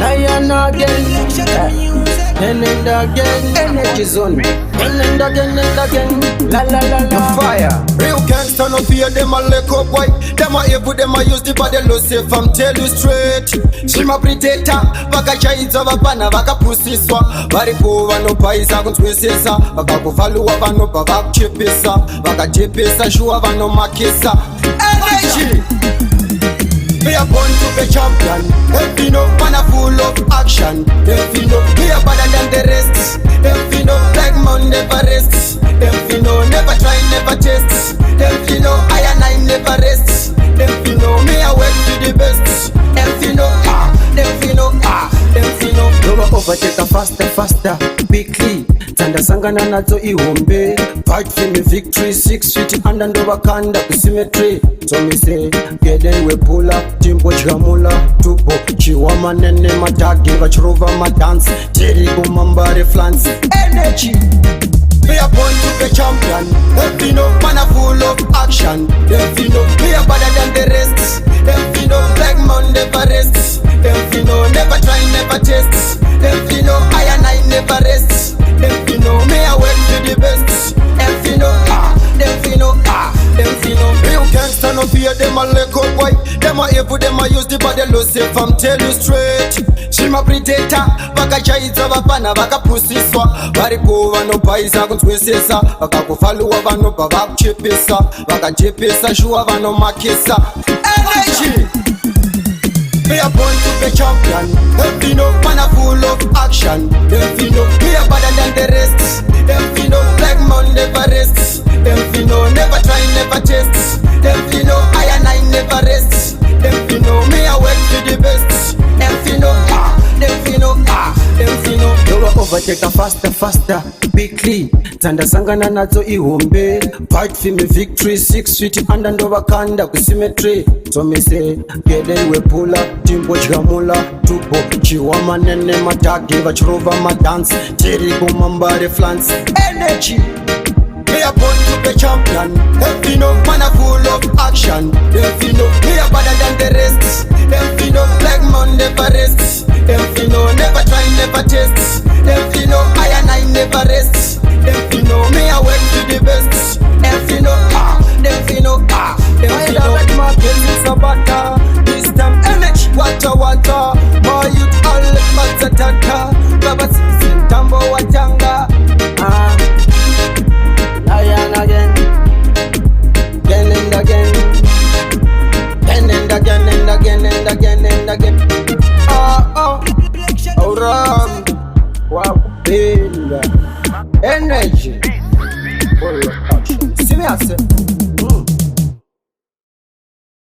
Lion again. And again, energy zone. And again, la la la la. Fire. Real gangsta no fear them a lick up white. Them a evil, them a use the body low safe. I'm tell you straight. She my predator. Vaka chaiza vapana vaka pussy swa. Vari kuva no paisa kuntwisisa. Vaka kufaluwa vano pa vaka chipisa. Vaka chipisa shua vano makisa. Energy. We are born to be champion. If you know, man are full of action. If you know, we are better than the rest. If you know, like man never rests. If you know, never try, never test. If you know, I and I never rest. If you know, me I work to the best. If you know, if you know, if you know. Lower overtake faster, quickly. Tanda sangana nazo ihombe. Fight for me victory, 6 feet under Ndovakanda symmetry. So me say, get in we pull up. Timbo chikamula, tupo chiwama nene matagi vachirova madance tiriko mambare flansi energy. We are born to be champion. If you know, man are full of action. If you know, we are better than the rest. If you know, like man never rests. If you know, never try, never test. If you know, I and I never rest. If you know, me I work to the best. If you know, if you know, if you know. Real gangsta no fear them a lick up white. Them a evil, them a use the body low safe. I'm tell you straight. She my predator. Vaka chaiza vapana vaka pussy swa. Vari kuva no paisa kuntwisisa. Vaka kufaluwa vano pa vaka chipisa. Vaka chipisa shua vano makisa. Energy. We are born to be champion. If you know, man are full of action. If you know, we are better than the rest. If you know, like man never rests. If you know, never try, never test. If you know, I and I never rest. If you know, me I work to the best. If you know, if you know, if you know. Lower overtake faster, quickly. Tanda sangana nazo ihombe. Fight for me victory, 6 feet under Ndovakanda symmetry. So me say, get in we pull up. Timbo chikamula, tupo chiwama nene matagi vachirova madance tiriko mambare flansi energy. We are born to be champion. If you know, man are full of action. If you know, we are better than the rest. If you know, like man never rests. If you know, never try, never test. If you know, I and I never rest. If you know, me I work to the best. If you know, if you know, if you know. My business about this time energy. Water, more youth all matatata. Baba sisi tambo watanga. Lion again, again and again, and again and again and again and again. Run, wow, big energy. See me, I say.